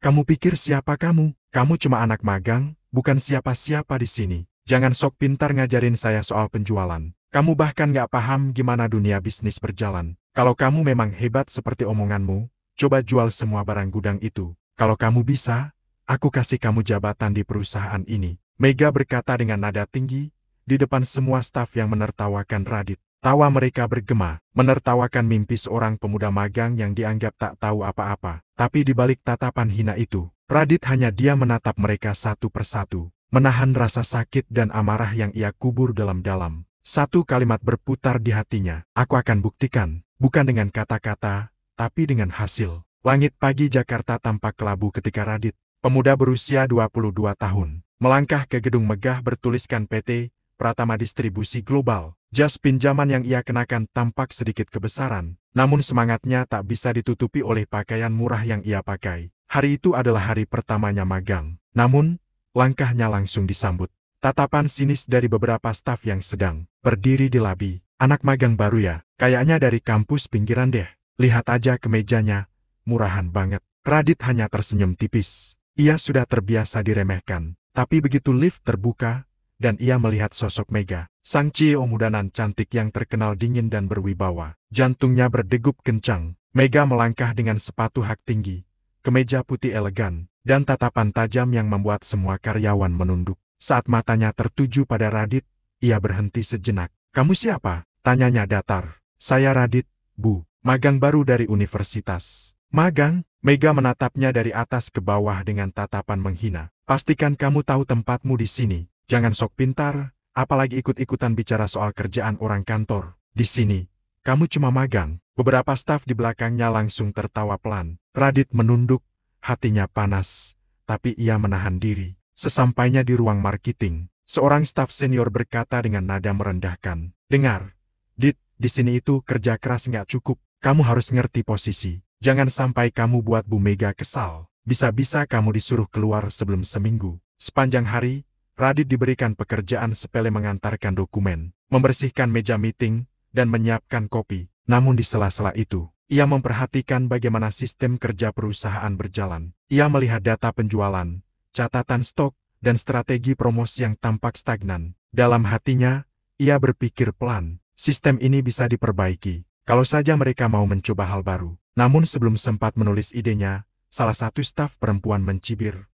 Kamu pikir siapa kamu? Kamu cuma anak magang, bukan siapa-siapa di sini. Jangan sok pintar ngajarin saya soal penjualan. Kamu bahkan nggak paham gimana dunia bisnis berjalan. Kalau kamu memang hebat seperti omonganmu, coba jual semua barang gudang itu. Kalau kamu bisa, aku kasih kamu jabatan di perusahaan ini. Mega berkata dengan nada tinggi, di depan semua staf yang menertawakan Radit. Tawa mereka bergema, menertawakan mimpi seorang pemuda magang yang dianggap tak tahu apa-apa. Tapi di balik tatapan hina itu, Radit hanya diam menatap mereka satu persatu, menahan rasa sakit dan amarah yang ia kubur dalam-dalam. Satu kalimat berputar di hatinya, aku akan buktikan, bukan dengan kata-kata, tapi dengan hasil. Langit pagi Jakarta tampak kelabu ketika Radit, pemuda berusia 22 tahun, melangkah ke gedung megah bertuliskan PT Pratama Distribusi Global. Jas pinjaman yang ia kenakan tampak sedikit kebesaran, namun semangatnya tak bisa ditutupi oleh pakaian murah yang ia pakai. Hari itu adalah hari pertamanya magang. Namun, langkahnya langsung disambut tatapan sinis dari beberapa staf yang sedang berdiri di labi. Anak magang baru ya, kayaknya dari kampus pinggiran deh. Lihat aja kemejanya, murahan banget. Radit hanya tersenyum tipis. Ia sudah terbiasa diremehkan. Tapi begitu lift terbuka, dan ia melihat sosok Mega, sang CEO muda nan cantik yang terkenal dingin dan berwibawa. Jantungnya berdegup kencang. Mega melangkah dengan sepatu hak tinggi, kemeja putih elegan, dan tatapan tajam yang membuat semua karyawan menunduk. Saat matanya tertuju pada Radit, ia berhenti sejenak. Kamu siapa? Tanyanya datar. Saya Radit, Bu, magang baru dari universitas. Magang? Mega menatapnya dari atas ke bawah dengan tatapan menghina. Pastikan kamu tahu tempatmu di sini. Jangan sok pintar, apalagi ikut-ikutan bicara soal kerjaan orang kantor. Di sini, kamu cuma magang. Beberapa staf di belakangnya langsung tertawa pelan. Radit menunduk, hatinya panas, tapi ia menahan diri. Sesampainya di ruang marketing, seorang staf senior berkata dengan nada merendahkan. Dengar, Dit, di sini itu kerja keras nggak cukup. Kamu harus ngerti posisi. Jangan sampai kamu buat Bu Mega kesal. Bisa-bisa kamu disuruh keluar sebelum seminggu. Sepanjang hari, Radit diberikan pekerjaan sepele mengantarkan dokumen, membersihkan meja meeting, dan menyiapkan kopi. Namun di sela-sela itu, ia memperhatikan bagaimana sistem kerja perusahaan berjalan. Ia melihat data penjualan, catatan stok, dan strategi promosi yang tampak stagnan. Dalam hatinya, ia berpikir pelan, sistem ini bisa diperbaiki, kalau saja mereka mau mencoba hal baru. Namun sebelum sempat menulis idenya, salah satu staf perempuan mencibir.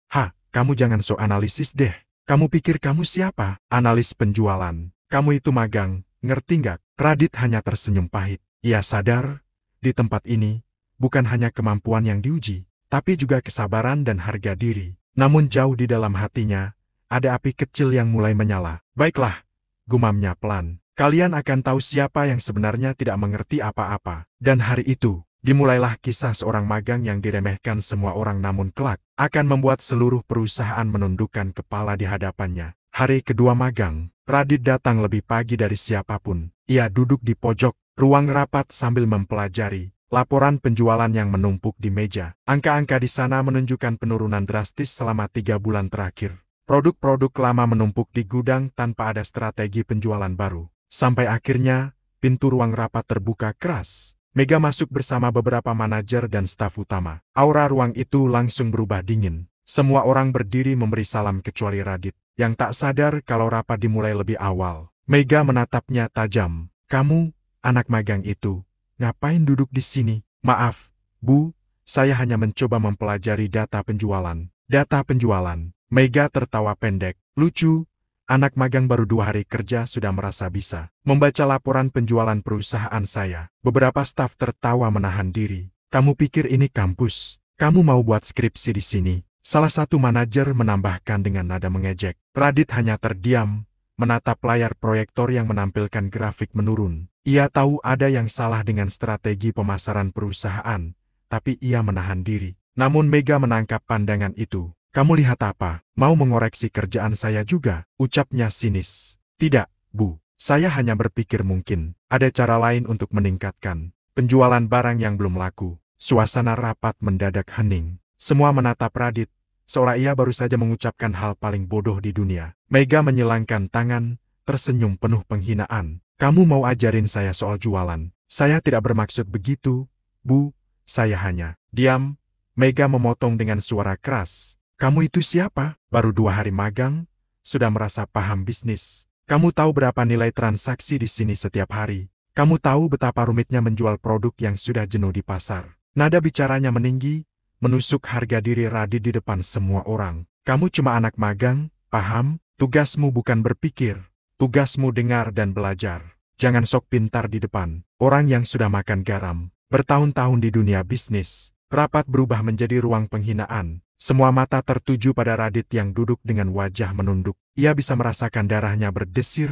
Kamu jangan sok analisis deh. Kamu pikir kamu siapa? Analis penjualan. Kamu itu magang, ngerti nggak? Radit hanya tersenyum pahit. Ia sadar, di tempat ini, bukan hanya kemampuan yang diuji, tapi juga kesabaran dan harga diri. Namun jauh di dalam hatinya, ada api kecil yang mulai menyala. Baiklah, gumamnya pelan. Kalian akan tahu siapa yang sebenarnya tidak mengerti apa-apa. Dan hari itu, dimulailah kisah seorang magang yang diremehkan semua orang namun kelak akan membuat seluruh perusahaan menundukkan kepala di hadapannya. Hari kedua magang, Radit datang lebih pagi dari siapapun. Ia duduk di pojok ruang rapat sambil mempelajari laporan penjualan yang menumpuk di meja. Angka-angka di sana menunjukkan penurunan drastis selama 3 bulan terakhir. Produk-produk lama menumpuk di gudang tanpa ada strategi penjualan baru. Sampai akhirnya, pintu ruang rapat terbuka keras. Mega masuk bersama beberapa manajer dan staf utama. Aura ruang itu langsung berubah dingin. Semua orang berdiri memberi salam kecuali Radit, yang tak sadar kalau rapat dimulai lebih awal. Mega menatapnya tajam. Kamu, anak magang itu, ngapain duduk di sini? Maaf, Bu, saya hanya mencoba mempelajari data penjualan. Data penjualan. Mega tertawa pendek. Lucu. Anak magang baru 2 hari kerja sudah merasa bisa membaca laporan penjualan perusahaan saya. Beberapa staf tertawa menahan diri. Kamu pikir ini kampus? Kamu mau buat skripsi di sini? Salah satu manajer menambahkan dengan nada mengejek. Radit hanya terdiam, menatap layar proyektor yang menampilkan grafik menurun. Ia tahu ada yang salah dengan strategi pemasaran perusahaan, tapi ia menahan diri. Namun Mega menangkap pandangan itu. Kamu lihat apa? Mau mengoreksi kerjaan saya juga? Ucapnya sinis. Tidak, Bu. Saya hanya berpikir mungkin ada cara lain untuk meningkatkan penjualan barang yang belum laku. Suasana rapat mendadak hening. Semua menatap Radit, seolah ia baru saja mengucapkan hal paling bodoh di dunia. Mega menyilangkan tangan, tersenyum penuh penghinaan. Kamu mau ajarin saya soal jualan? Saya tidak bermaksud begitu, Bu. Saya hanya diam, Mega memotong dengan suara keras. Kamu itu siapa? Baru 2 hari magang, sudah merasa paham bisnis. Kamu tahu berapa nilai transaksi di sini setiap hari? Kamu tahu betapa rumitnya menjual produk yang sudah jenuh di pasar? Nada bicaranya meninggi, menusuk harga diri Radit di depan semua orang. Kamu cuma anak magang, paham? Tugasmu bukan berpikir. Tugasmu dengar dan belajar. Jangan sok pintar di depan orang yang sudah makan garam. Bertahun-tahun di dunia bisnis, rapat berubah menjadi ruang penghinaan. Semua mata tertuju pada Radit yang duduk dengan wajah menunduk. Ia bisa merasakan darahnya berdesir,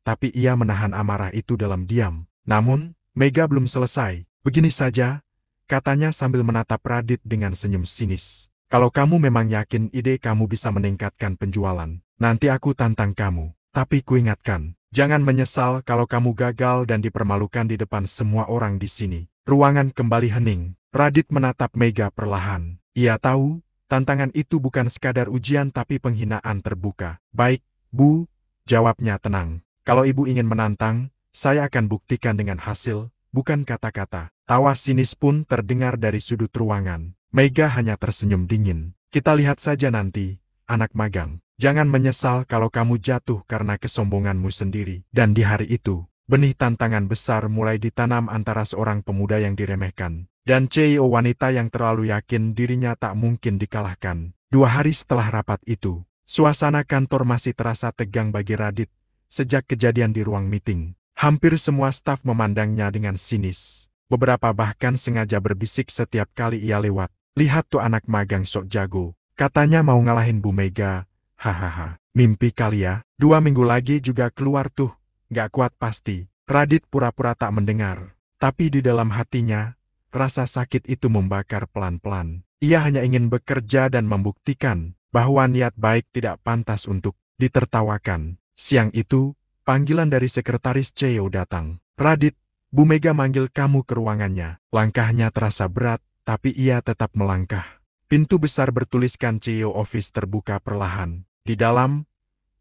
tapi ia menahan amarah itu dalam diam. Namun, Mega belum selesai. Begini saja, katanya sambil menatap Radit dengan senyum sinis. Kalau kamu memang yakin ide kamu bisa meningkatkan penjualan, nanti aku tantang kamu. Tapi kuingatkan, jangan menyesal kalau kamu gagal dan dipermalukan di depan semua orang di sini. Ruangan kembali hening. Radit menatap Mega perlahan. Ia tahu, tantangan itu bukan sekadar ujian tapi penghinaan terbuka. Baik, Bu, jawabnya tenang. Kalau Ibu ingin menantang, saya akan buktikan dengan hasil, bukan kata-kata. Tawa sinis pun terdengar dari sudut ruangan. Mega hanya tersenyum dingin. Kita lihat saja nanti, anak magang. Jangan menyesal kalau kamu jatuh karena kesombonganmu sendiri. Dan di hari itu, benih tantangan besar mulai ditanam antara seorang pemuda yang diremehkan dan CEO wanita yang terlalu yakin dirinya tak mungkin dikalahkan. 2 hari setelah rapat itu, suasana kantor masih terasa tegang bagi Radit. Sejak kejadian di ruang meeting, hampir semua staf memandangnya dengan sinis. Beberapa bahkan sengaja berbisik setiap kali ia lewat. Lihat tuh anak magang sok jago. Katanya mau ngalahin Bu Mega. Hahaha, mimpi kali ya. 2 minggu lagi juga keluar tuh. Gak kuat pasti. Radit pura-pura tak mendengar. Tapi di dalam hatinya, rasa sakit itu membakar pelan-pelan. Ia hanya ingin bekerja dan membuktikan bahwa niat baik tidak pantas untuk ditertawakan. Siang itu, panggilan dari sekretaris CEO datang. Radit, Bu Mega manggil kamu ke ruangannya. Langkahnya terasa berat, tapi ia tetap melangkah. Pintu besar bertuliskan CEO Office terbuka perlahan. Di dalam,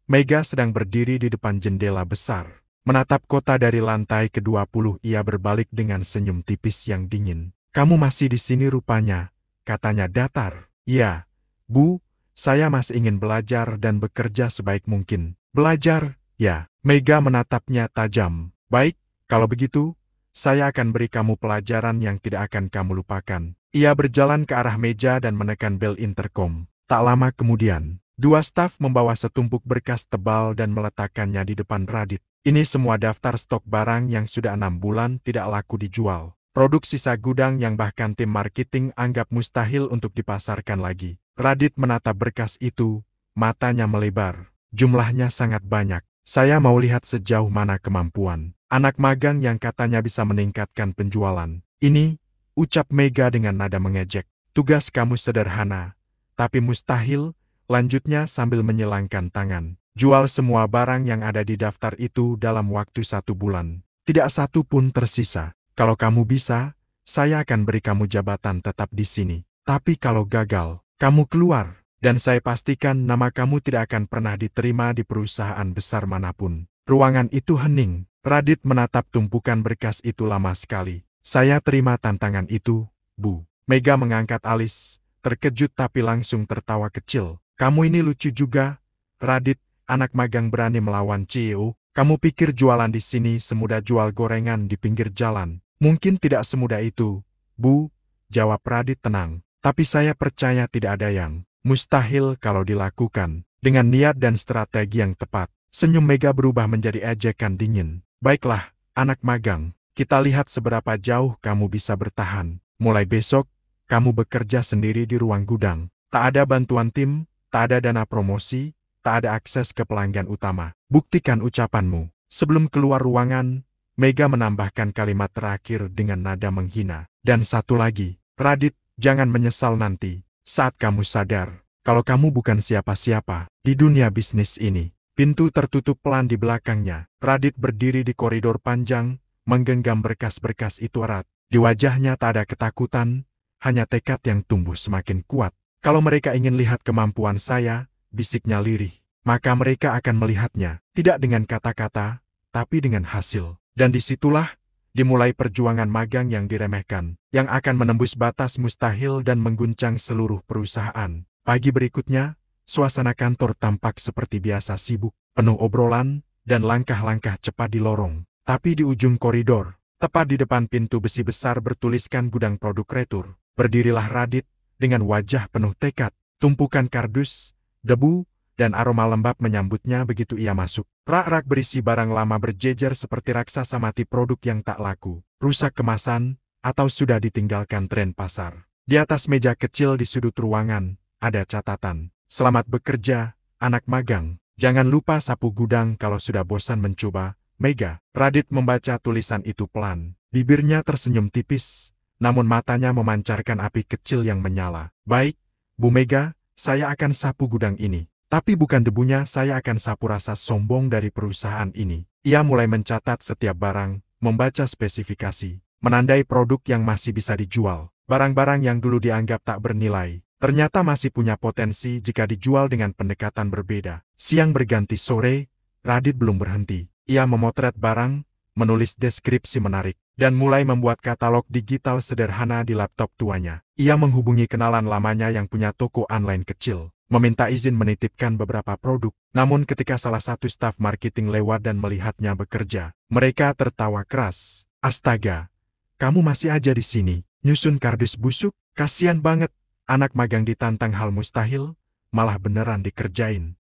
Mega sedang berdiri di depan jendela besar. Menatap kota dari lantai ke-20, ia berbalik dengan senyum tipis yang dingin. Kamu masih di sini rupanya, katanya datar. Iya, Bu, saya masih ingin belajar dan bekerja sebaik mungkin. Belajar, ya. Mega menatapnya tajam. Baik, kalau begitu, saya akan beri kamu pelajaran yang tidak akan kamu lupakan. Ia berjalan ke arah meja dan menekan bel intercom. Tak lama kemudian, 2 staf membawa setumpuk berkas tebal dan meletakkannya di depan Radit. Ini semua daftar stok barang yang sudah 6 bulan tidak laku dijual. Produk sisa gudang yang bahkan tim marketing anggap mustahil untuk dipasarkan lagi. Radit menatap berkas itu, matanya melebar. Jumlahnya sangat banyak. Saya mau lihat sejauh mana kemampuan anak magang yang katanya bisa meningkatkan penjualan. Ini, ucap Mega dengan nada mengejek. Tugas kamu sederhana, tapi mustahil, lanjutnya sambil menyilangkan tangan. Jual semua barang yang ada di daftar itu dalam waktu 1 bulan. Tidak satu pun tersisa. Kalau kamu bisa, saya akan beri kamu jabatan tetap di sini. Tapi kalau gagal, kamu keluar. Dan saya pastikan nama kamu tidak akan pernah diterima di perusahaan besar manapun. Ruangan itu hening. Radit menatap tumpukan berkas itu lama sekali. Saya terima tantangan itu, Bu. Mega mengangkat alis, terkejut tapi langsung tertawa kecil. Kamu ini lucu juga, Radit. Anak magang berani melawan CEO, kamu pikir jualan di sini semudah jual gorengan di pinggir jalan? Mungkin tidak semudah itu, Bu, jawab Radit tenang. Tapi saya percaya tidak ada yang mustahil kalau dilakukan. Dengan niat dan strategi yang tepat, senyum Mega berubah menjadi ejekan dingin. Baiklah, anak magang, kita lihat seberapa jauh kamu bisa bertahan. Mulai besok, kamu bekerja sendiri di ruang gudang. Tak ada bantuan tim, tak ada dana promosi, tak ada akses ke pelanggan utama. Buktikan ucapanmu. Sebelum keluar ruangan, Mega menambahkan kalimat terakhir dengan nada menghina. Dan satu lagi, Radit, jangan menyesal nanti, saat kamu sadar, kalau kamu bukan siapa-siapa di dunia bisnis ini. Pintu tertutup pelan di belakangnya. Radit berdiri di koridor panjang, menggenggam berkas-berkas itu erat. Di wajahnya tak ada ketakutan, hanya tekad yang tumbuh semakin kuat. Kalau mereka ingin lihat kemampuan saya, bisiknya lirih, maka mereka akan melihatnya, tidak dengan kata-kata, tapi dengan hasil. Dan disitulah, Dimulai perjuangan magang yang diremehkan, yang akan menembus batas mustahil dan mengguncang seluruh perusahaan. Pagi berikutnya, suasana kantor tampak seperti biasa sibuk, penuh obrolan, dan langkah-langkah cepat di lorong. Tapi di ujung koridor, tepat di depan pintu besi besar bertuliskan gudang produk retur, berdirilah Radit, dengan wajah penuh tekad. Tumpukan kardus, debu, dan aroma lembab menyambutnya begitu ia masuk. Rak-rak berisi barang lama berjejer seperti raksasa mati, produk yang tak laku, rusak kemasan, atau sudah ditinggalkan tren pasar. Di atas meja kecil di sudut ruangan, ada catatan. Selamat bekerja, anak magang. Jangan lupa sapu gudang kalau sudah bosan mencoba. Mega. Radit membaca tulisan itu pelan. Bibirnya tersenyum tipis, namun matanya memancarkan api kecil yang menyala. Baik, Bu Mega, saya akan sapu gudang ini. Tapi bukan debunya, saya akan sapu rasa sombong dari perusahaan ini. Ia mulai mencatat setiap barang, membaca spesifikasi, menandai produk yang masih bisa dijual. Barang-barang yang dulu dianggap tak bernilai, ternyata masih punya potensi jika dijual dengan pendekatan berbeda. Siang berganti sore, Radit belum berhenti. Ia memotret barang, menulis deskripsi menarik, dan mulai membuat katalog digital sederhana di laptop tuanya. Ia menghubungi kenalan lamanya yang punya toko online kecil, meminta izin menitipkan beberapa produk. Namun ketika salah satu staf marketing lewat dan melihatnya bekerja, mereka tertawa keras. Astaga, kamu masih aja di sini, nyusun kardus busuk? Kasian banget, anak magang ditantang hal mustahil, malah beneran dikerjain.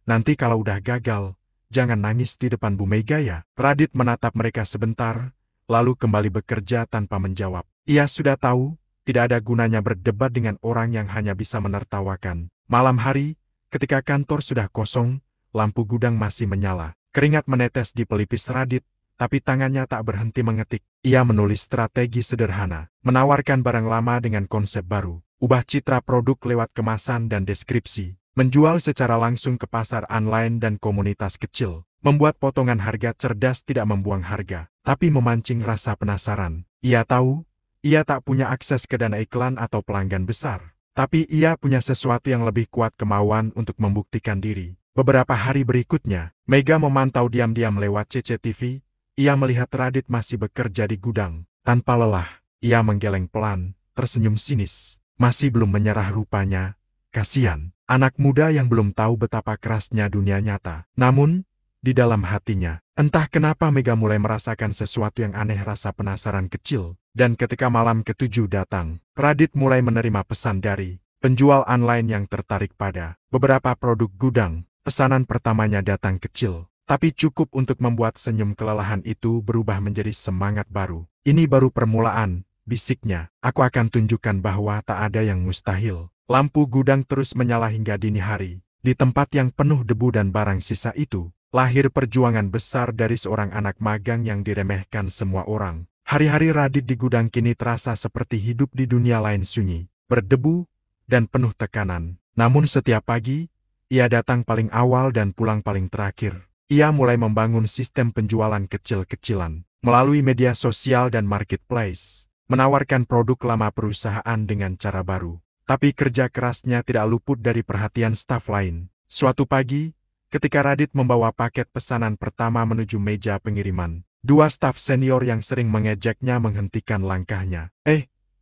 Nanti kalau udah gagal, jangan nangis di depan Bu Mega ya. Radit menatap mereka sebentar, lalu kembali bekerja tanpa menjawab. Ia sudah tahu, tidak ada gunanya berdebat dengan orang yang hanya bisa menertawakan. Malam hari, ketika kantor sudah kosong, lampu gudang masih menyala. Keringat menetes di pelipis Radit, tapi tangannya tak berhenti mengetik. Ia menulis strategi sederhana, menawarkan barang lama dengan konsep baru, ubah citra produk lewat kemasan dan deskripsi, menjual secara langsung ke pasar online dan komunitas kecil, membuat potongan harga cerdas, tidak membuang harga, tapi memancing rasa penasaran. Ia tahu, ia tak punya akses ke dana iklan atau pelanggan besar. Tapi ia punya sesuatu yang lebih kuat, kemauan untuk membuktikan diri. Beberapa hari berikutnya, Mega memantau diam-diam lewat CCTV. Ia melihat Radit masih bekerja di gudang. Tanpa lelah, ia menggeleng pelan, tersenyum sinis. Masih belum menyerah rupanya. Kasihan, anak muda yang belum tahu betapa kerasnya dunia nyata. Namun, di dalam hatinya, entah kenapa Mega mulai merasakan sesuatu yang aneh, rasa penasaran kecil. Dan ketika malam ketujuh datang, Radit mulai menerima pesan dari penjual online yang tertarik pada beberapa produk gudang. Pesanan pertamanya datang kecil, tapi cukup untuk membuat senyum kelelahan itu berubah menjadi semangat baru. Ini baru permulaan, bisiknya. Aku akan tunjukkan bahwa tak ada yang mustahil. Lampu gudang terus menyala hingga dini hari. Di tempat yang penuh debu dan barang sisa itu, lahir perjuangan besar dari seorang anak magang yang diremehkan semua orang. Hari-hari Radit di gudang kini terasa seperti hidup di dunia lain, sunyi, berdebu, dan penuh tekanan. Namun setiap pagi, ia datang paling awal dan pulang paling terakhir. Ia mulai membangun sistem penjualan kecil-kecilan, melalui media sosial dan marketplace, menawarkan produk lama perusahaan dengan cara baru. Tapi kerja kerasnya tidak luput dari perhatian staf lain. Suatu pagi, ketika Radit membawa paket pesanan pertama menuju meja pengiriman, dua staf senior yang sering mengejeknya menghentikan langkahnya.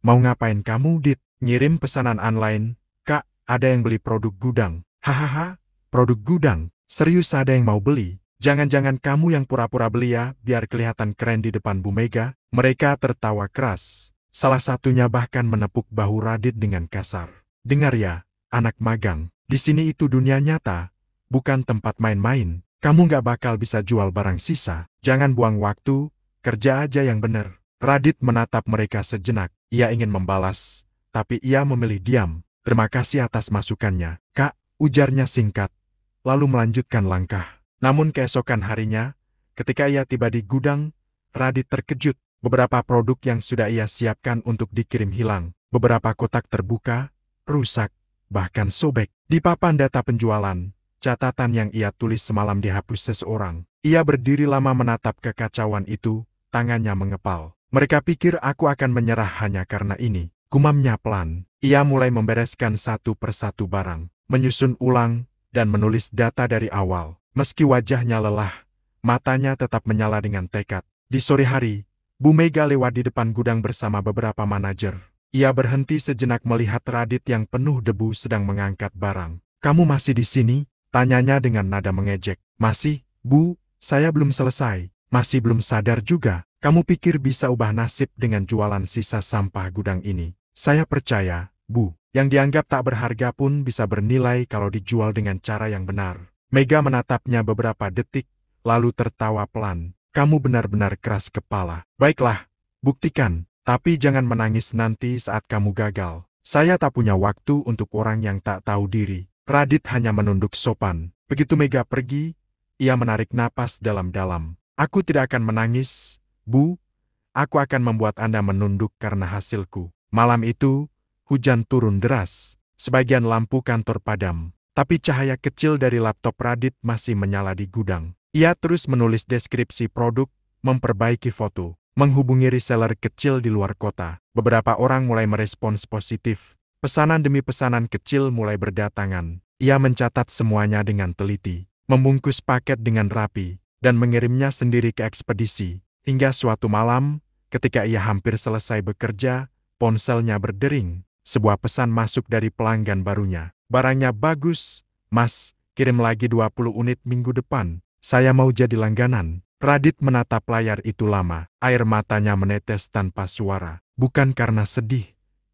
Mau ngapain kamu, Dit? Ngirim pesanan online? Kak, ada yang beli produk gudang. Hahaha, produk gudang? Serius ada yang mau beli? Jangan-jangan kamu yang pura-pura beli ya, biar kelihatan keren di depan Bu Mega? Mereka tertawa keras. Salah satunya bahkan menepuk bahu Radit dengan kasar. Dengar ya, anak magang, di sini itu dunia nyata, bukan tempat main-main. Kamu nggak bakal bisa jual barang sisa. Jangan buang waktu, kerja aja yang bener. Radit menatap mereka sejenak. Ia ingin membalas, tapi ia memilih diam. Terima kasih atas masukannya, Kak, ujarnya singkat, lalu melanjutkan langkah. Namun keesokan harinya, ketika ia tiba di gudang, Radit terkejut. Beberapa produk yang sudah ia siapkan untuk dikirim hilang. Beberapa kotak terbuka, rusak, bahkan sobek. Di papan data penjualan, catatan yang ia tulis semalam dihapus seseorang. Ia berdiri lama menatap kekacauan itu, tangannya mengepal. Mereka pikir aku akan menyerah hanya karena ini. Gumamnya pelan. Ia mulai membereskan satu persatu barang, menyusun ulang, dan menulis data dari awal. Meski wajahnya lelah, matanya tetap menyala dengan tekad. Di sore hari, Bu Mega lewat di depan gudang bersama beberapa manajer. Ia berhenti sejenak melihat Radit yang penuh debu sedang mengangkat barang. "Kamu masih di sini?" tanyanya dengan nada mengejek. "Masih, Bu, saya belum selesai." "Masih belum sadar juga? Kamu pikir bisa ubah nasib dengan jualan sisa sampah gudang ini?" "Saya percaya, Bu, yang dianggap tak berharga pun bisa bernilai kalau dijual dengan cara yang benar." Mega menatapnya beberapa detik, lalu tertawa pelan. "Kamu benar-benar keras kepala. Baiklah, buktikan, tapi jangan menangis nanti saat kamu gagal. Saya tak punya waktu untuk orang yang tak tahu diri." Radit hanya menunduk sopan. Begitu Mega pergi, ia menarik napas dalam-dalam. "Aku tidak akan menangis, Bu. Aku akan membuat Anda menunduk karena hasilku." Malam itu, hujan turun deras. Sebagian lampu kantor padam. Tapi cahaya kecil dari laptop Radit masih menyala di gudang. Ia terus menulis deskripsi produk, memperbaiki foto, menghubungi reseller kecil di luar kota. Beberapa orang mulai merespons positif. Pesanan demi pesanan kecil mulai berdatangan. Ia mencatat semuanya dengan teliti, membungkus paket dengan rapi, dan mengirimnya sendiri ke ekspedisi. Hingga suatu malam, ketika ia hampir selesai bekerja, ponselnya berdering. Sebuah pesan masuk dari pelanggan barunya. "Barangnya bagus, Mas. Kirim lagi 20 unit minggu depan. Saya mau jadi langganan." Radit menatap layar itu lama. Air matanya menetes tanpa suara. Bukan karena sedih,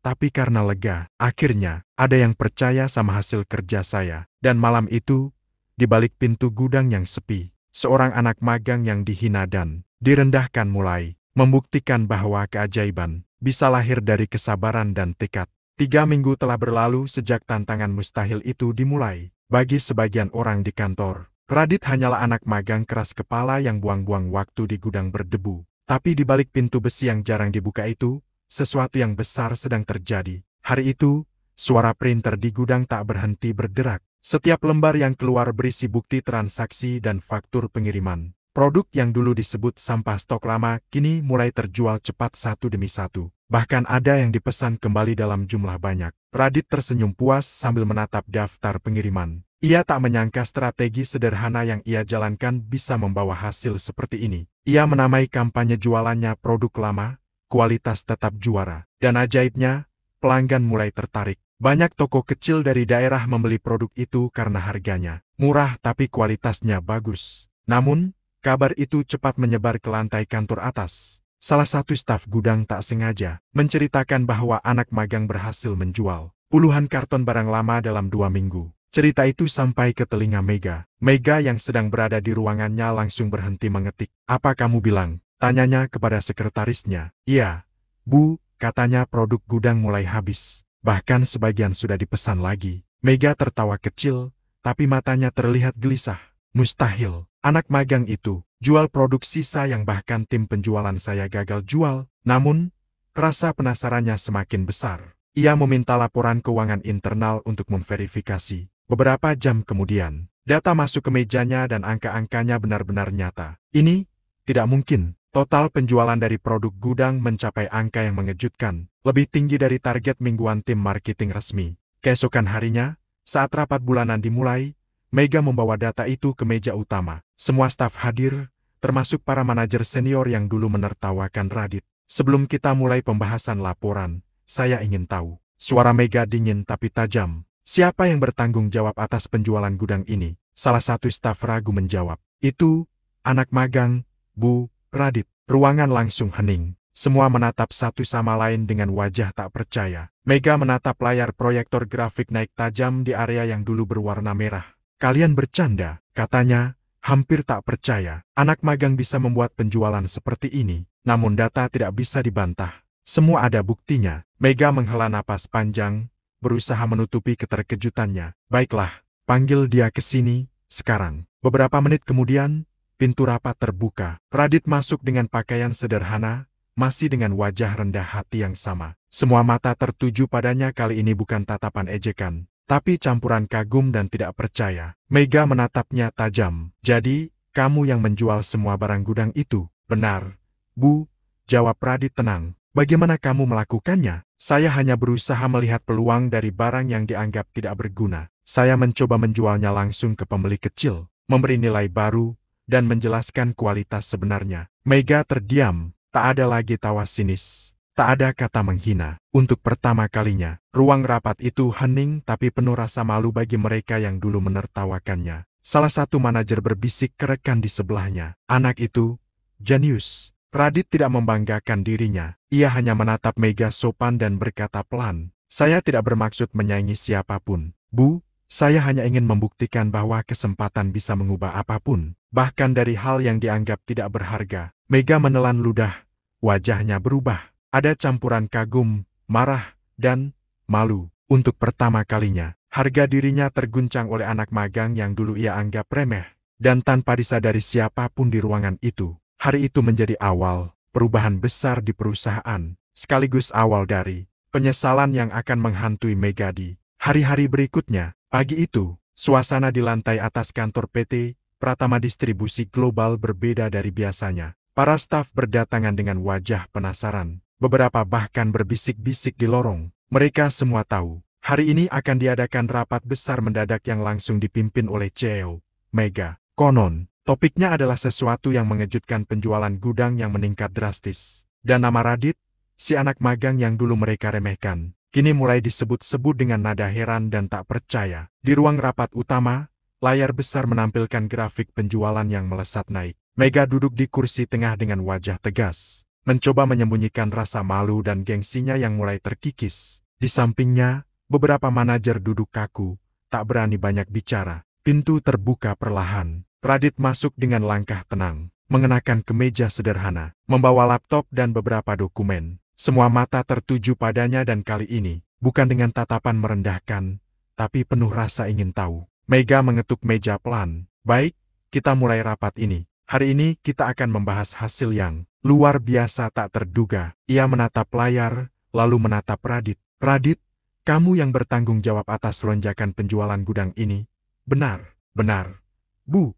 tapi karena lega. Akhirnya, ada yang percaya sama hasil kerja saya. Dan malam itu, di balik pintu gudang yang sepi, seorang anak magang yang dihina dan direndahkan mulai membuktikan bahwa keajaiban bisa lahir dari kesabaran dan tekad. 3 minggu telah berlalu sejak tantangan mustahil itu dimulai. Bagi sebagian orang di kantor, Radit hanyalah anak magang keras kepala yang buang-buang waktu di gudang berdebu. Tapi di balik pintu besi yang jarang dibuka itu, sesuatu yang besar sedang terjadi. Hari itu, suara printer di gudang tak berhenti berderak. Setiap lembar yang keluar berisi bukti transaksi dan faktur pengiriman. Produk yang dulu disebut sampah stok lama kini mulai terjual cepat satu demi satu. Bahkan ada yang dipesan kembali dalam jumlah banyak. Radit tersenyum puas sambil menatap daftar pengiriman. Ia tak menyangka strategi sederhana yang ia jalankan bisa membawa hasil seperti ini. Ia menamai kampanye jualannya produk lama, kualitas tetap juara. Dan ajaibnya, pelanggan mulai tertarik. Banyak toko kecil dari daerah membeli produk itu karena harganya murah tapi kualitasnya bagus. Namun, kabar itu cepat menyebar ke lantai kantor atas. Salah satu staf gudang tak sengaja menceritakan bahwa anak magang berhasil menjual puluhan karton barang lama dalam 2 minggu. Cerita itu sampai ke telinga Mega. Mega yang sedang berada di ruangannya langsung berhenti mengetik. "Apa kamu bilang?" tanyanya kepada sekretarisnya. "Iya, Bu, katanya produk gudang mulai habis. Bahkan sebagian sudah dipesan lagi." Mega tertawa kecil, tapi matanya terlihat gelisah. "Mustahil. Anak magang itu jual produk sisa yang bahkan tim penjualan saya gagal jual." Namun, rasa penasarannya semakin besar. Ia meminta laporan keuangan internal untuk memverifikasi. Beberapa jam kemudian, data masuk ke mejanya dan angka-angkanya benar-benar nyata. "Ini tidak mungkin. Total penjualan dari produk gudang mencapai angka yang mengejutkan, lebih tinggi dari target mingguan tim marketing resmi." Keesokan harinya, saat rapat bulanan dimulai, Mega membawa data itu ke meja utama. Semua staf hadir, termasuk para manajer senior yang dulu menertawakan Radit. "Sebelum kita mulai pembahasan laporan, saya ingin tahu." Suara Mega dingin tapi tajam. "Siapa yang bertanggung jawab atas penjualan gudang ini?" Salah satu staf ragu menjawab. "Itu anak magang, Bu." Radit. Ruangan langsung hening. Semua menatap satu sama lain dengan wajah tak percaya. Mega menatap layar proyektor grafik naik tajam di area yang dulu berwarna merah. "Kalian bercanda," katanya, hampir tak percaya. Anak magang bisa membuat penjualan seperti ini, namun data tidak bisa dibantah. Semua ada buktinya. Mega menghela napas panjang, berusaha menutupi keterkejutannya. "Baiklah, panggil dia ke sini, sekarang." Beberapa menit kemudian, pintu rapat terbuka. Radit masuk dengan pakaian sederhana, masih dengan wajah rendah hati yang sama. Semua mata tertuju padanya kali ini bukan tatapan ejekan, tapi campuran kagum dan tidak percaya. Mega menatapnya tajam. "Jadi, kamu yang menjual semua barang gudang itu?" "Benar, Bu," jawab Radit tenang. "Bagaimana kamu melakukannya?" "Saya hanya berusaha melihat peluang dari barang yang dianggap tidak berguna. Saya mencoba menjualnya langsung ke pembeli kecil, memberi nilai baru, dan menjelaskan kualitas sebenarnya." Mega terdiam. Tak ada lagi tawa sinis. Tak ada kata menghina. Untuk pertama kalinya, ruang rapat itu hening tapi penuh rasa malu bagi mereka yang dulu menertawakannya. Salah satu manajer berbisik ke rekan di sebelahnya. Anak itu, jenius. Radit tidak membanggakan dirinya. Ia hanya menatap Mega sopan dan berkata pelan, "Saya tidak bermaksud menyaingi siapapun, Bu. Saya hanya ingin membuktikan bahwa kesempatan bisa mengubah apapun, bahkan dari hal yang dianggap tidak berharga." Mega menelan ludah. Wajahnya berubah. Ada campuran kagum, marah, dan malu. Untuk pertama kalinya, harga dirinya terguncang oleh anak magang yang dulu ia anggap remeh. Dan tanpa disadari siapapun di ruangan itu, hari itu menjadi awal perubahan besar di perusahaan, sekaligus awal dari penyesalan yang akan menghantui Mega di hari-hari berikutnya. Pagi itu, suasana di lantai atas kantor PT Pratama Distribusi Global berbeda dari biasanya. Para staf berdatangan dengan wajah penasaran. Beberapa bahkan berbisik-bisik di lorong. Mereka semua tahu, hari ini akan diadakan rapat besar mendadak yang langsung dipimpin oleh CEO Mega. Konon, topiknya adalah sesuatu yang mengejutkan penjualan gudang yang meningkat drastis. Dan nama Radit, si anak magang yang dulu mereka remehkan, kini mulai disebut-sebut dengan nada heran dan tak percaya. Di ruang rapat utama, layar besar menampilkan grafik penjualan yang melesat naik. Mega duduk di kursi tengah dengan wajah tegas, mencoba menyembunyikan rasa malu dan gengsinya yang mulai terkikis. Di sampingnya, beberapa manajer duduk kaku, tak berani banyak bicara. Pintu terbuka perlahan. Radit masuk dengan langkah tenang, mengenakan kemeja sederhana, membawa laptop dan beberapa dokumen. Semua mata tertuju padanya dan kali ini, bukan dengan tatapan merendahkan, tapi penuh rasa ingin tahu. Mega mengetuk meja pelan. "Baik, kita mulai rapat ini. Hari ini kita akan membahas hasil yang luar biasa tak terduga." Ia menatap layar, lalu menatap Radit. "Radit, kamu yang bertanggung jawab atas lonjakan penjualan gudang ini." "Benar, benar, Bu."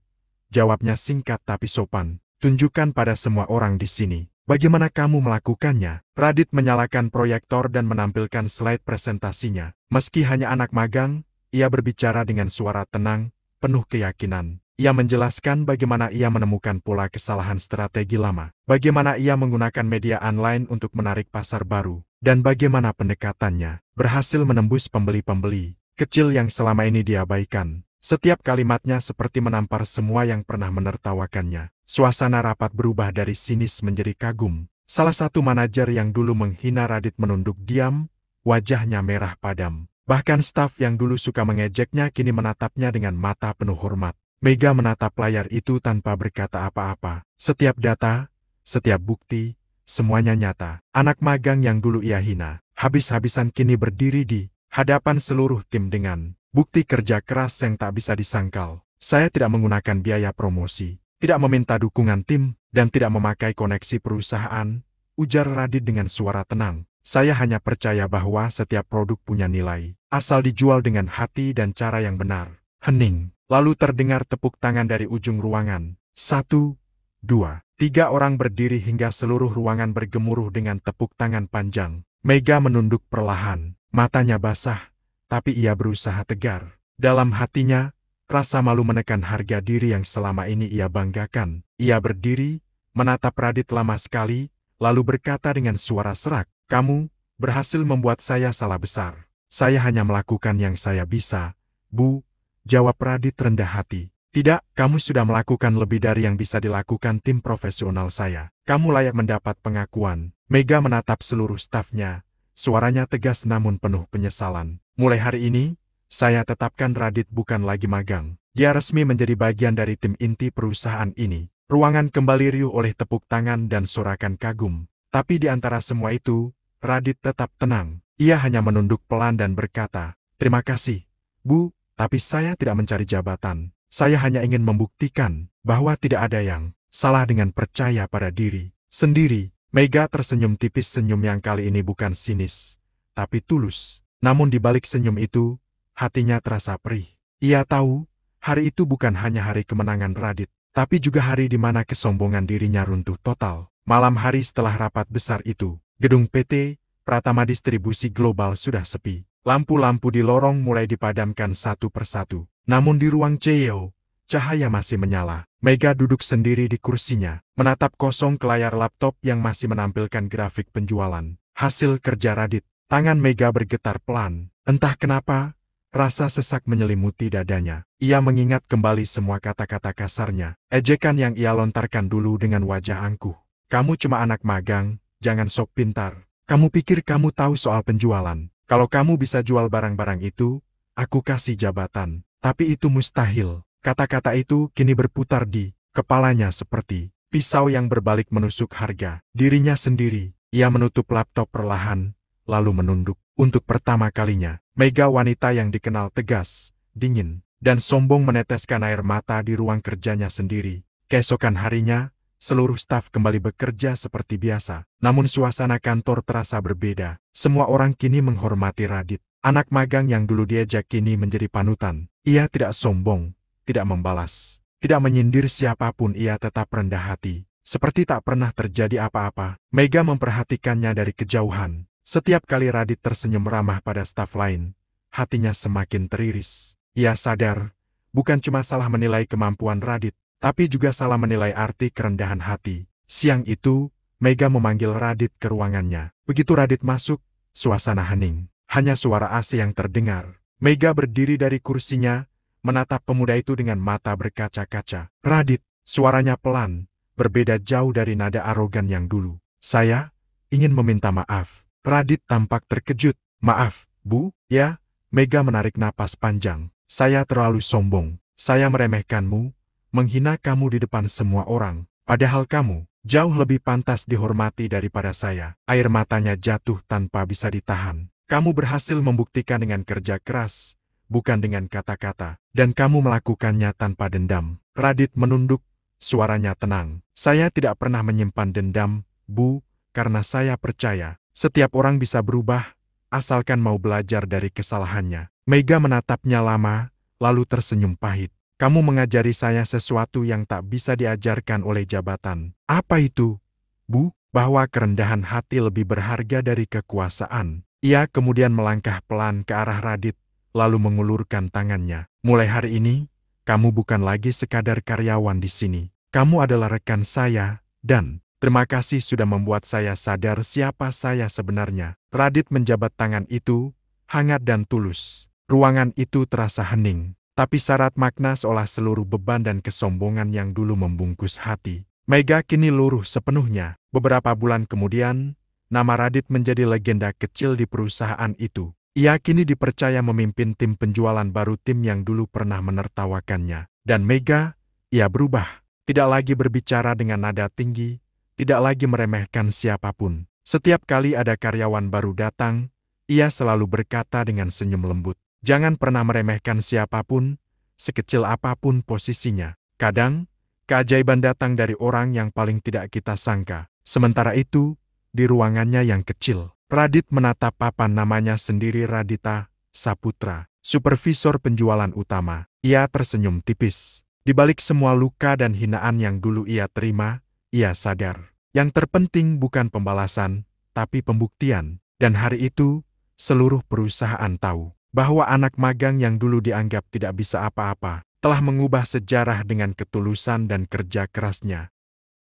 Jawabnya singkat tapi sopan. "Tunjukkan pada semua orang di sini. Bagaimana kamu melakukannya?" Radit menyalakan proyektor dan menampilkan slide presentasinya. Meski hanya anak magang, ia berbicara dengan suara tenang, penuh keyakinan. Ia menjelaskan bagaimana ia menemukan pola kesalahan strategi lama, bagaimana ia menggunakan media online untuk menarik pasar baru, dan bagaimana pendekatannya berhasil menembus pembeli-pembeli kecil yang selama ini diabaikan. Setiap kalimatnya seperti menampar semua yang pernah menertawakannya. Suasana rapat berubah dari sinis menjadi kagum. Salah satu manajer yang dulu menghina Radit menunduk diam, wajahnya merah padam. Bahkan staf yang dulu suka mengejeknya kini menatapnya dengan mata penuh hormat. Mega menatap layar itu tanpa berkata apa-apa. Setiap data, setiap bukti, semuanya nyata. Anak magang yang dulu ia hina, habis-habisan kini berdiri di hadapan seluruh tim dengan bukti kerja keras yang tak bisa disangkal. "Saya tidak menggunakan biaya promosi, tidak meminta dukungan tim, dan tidak memakai koneksi perusahaan," ujar Radit dengan suara tenang. "Saya hanya percaya bahwa setiap produk punya nilai, asal dijual dengan hati dan cara yang benar." Hening. Lalu terdengar tepuk tangan dari ujung ruangan. 1, 2, 3 orang berdiri hingga seluruh ruangan bergemuruh dengan tepuk tangan panjang. Mega menunduk perlahan. Matanya basah, tapi ia berusaha tegar. Dalam hatinya, rasa malu menekan harga diri yang selama ini ia banggakan. Ia berdiri, menatap Radit lama sekali, lalu berkata dengan suara serak, "Kamu berhasil membuat saya salah besar. Saya hanya melakukan yang saya bisa, Bu," jawab Radit rendah hati. "Tidak, kamu sudah melakukan lebih dari yang bisa dilakukan tim profesional saya. Kamu layak mendapat pengakuan." Mega menatap seluruh stafnya. Suaranya tegas namun penuh penyesalan. "Mulai hari ini, saya tetapkan Radit bukan lagi magang. Dia resmi menjadi bagian dari tim inti perusahaan ini." Ruangan kembali riuh oleh tepuk tangan dan sorakan kagum. Tapi di antara semua itu, Radit tetap tenang. Ia hanya menunduk pelan dan berkata, "Terima kasih, Bu. Tapi saya tidak mencari jabatan. Saya hanya ingin membuktikan bahwa tidak ada yang salah dengan percaya pada diri sendiri." Mega tersenyum tipis, senyum yang kali ini bukan sinis, tapi tulus. Namun di balik senyum itu, hatinya terasa perih. Ia tahu, hari itu bukan hanya hari kemenangan Radit, tapi juga hari di mana kesombongan dirinya runtuh total. Malam hari setelah rapat besar itu, gedung PT Pratama Distribusi Global sudah sepi. Lampu-lampu di lorong mulai dipadamkan satu persatu. Namun di ruang CEO, Cahaya masih menyala. Mega duduk sendiri di kursinya, menatap kosong ke layar laptop yang masih menampilkan grafik penjualan. Hasil kerja Radit. Tangan Mega bergetar pelan. Entah kenapa, rasa sesak menyelimuti dadanya. Ia mengingat kembali semua kata-kata kasarnya. Ejekan yang ia lontarkan dulu dengan wajah angkuh. Kamu cuma anak magang, jangan sok pintar. Kamu pikir kamu tahu soal penjualan. Kalau kamu bisa jual barang-barang itu, aku kasih jabatan. Tapi itu mustahil. Kata-kata itu kini berputar di kepalanya seperti pisau yang berbalik menusuk harga dirinya sendiri. Ia menutup laptop perlahan, lalu menunduk. Untuk pertama kalinya, Mega, wanita yang dikenal tegas, dingin, dan sombong, meneteskan air mata di ruang kerjanya sendiri. Keesokan harinya, seluruh staf kembali bekerja seperti biasa. Namun suasana kantor terasa berbeda. Semua orang kini menghormati Radit. Anak magang yang dulu diejek kini menjadi panutan. Ia tidak sombong, tidak membalas, tidak menyindir siapapun. Ia tetap rendah hati, seperti tak pernah terjadi apa-apa. Mega memperhatikannya dari kejauhan. Setiap kali Radit tersenyum ramah pada staf lain, hatinya semakin teriris. Ia sadar, bukan cuma salah menilai kemampuan Radit, tapi juga salah menilai arti kerendahan hati. Siang itu, Mega memanggil Radit ke ruangannya. Begitu Radit masuk, suasana hening. Hanya suara AC yang terdengar. Mega berdiri dari kursinya, menatap pemuda itu dengan mata berkaca-kaca. Radit, suaranya pelan, berbeda jauh dari nada arogan yang dulu. Saya ingin meminta maaf. Radit tampak terkejut. Maaf, Bu? Ya, Mega menarik napas panjang. Saya terlalu sombong. Saya meremehkanmu, menghina kamu di depan semua orang. Padahal kamu jauh lebih pantas dihormati daripada saya. Air matanya jatuh tanpa bisa ditahan. Kamu berhasil membuktikan dengan kerja keras, bukan dengan kata-kata, dan kamu melakukannya tanpa dendam. Radit menunduk, suaranya tenang. Saya tidak pernah menyimpan dendam, Bu, karena saya percaya setiap orang bisa berubah, asalkan mau belajar dari kesalahannya. Mega menatapnya lama, lalu tersenyum pahit. Kamu mengajari saya sesuatu yang tak bisa diajarkan oleh jabatan. Apa itu, Bu? Bahwa kerendahan hati lebih berharga dari kekuasaan. Ia kemudian melangkah pelan ke arah Radit, lalu mengulurkan tangannya. Mulai hari ini, kamu bukan lagi sekadar karyawan di sini. Kamu adalah rekan saya, dan terima kasih sudah membuat saya sadar siapa saya sebenarnya. Radit menjabat tangan itu, hangat dan tulus. Ruangan itu terasa hening, tapi syarat makna seolah seluruh beban dan kesombongan yang dulu membungkus hati Mega kini luruh sepenuhnya. Beberapa bulan kemudian, nama Radit menjadi legenda kecil di perusahaan itu. Ia kini dipercaya memimpin tim penjualan baru, tim yang dulu pernah menertawakannya. Dan Mega, ia berubah. Tidak lagi berbicara dengan nada tinggi, tidak lagi meremehkan siapapun. Setiap kali ada karyawan baru datang, ia selalu berkata dengan senyum lembut, "Jangan pernah meremehkan siapapun, sekecil apapun posisinya. Kadang, keajaiban datang dari orang yang paling tidak kita sangka." Sementara itu, di ruangannya yang kecil, Radit menatap papan namanya sendiri, Radita Saputra, supervisor penjualan utama. Ia tersenyum tipis. Di balik semua luka dan hinaan yang dulu ia terima, ia sadar. Yang terpenting bukan pembalasan, tapi pembuktian. Dan hari itu, seluruh perusahaan tahu bahwa anak magang yang dulu dianggap tidak bisa apa-apa, telah mengubah sejarah dengan ketulusan dan kerja kerasnya.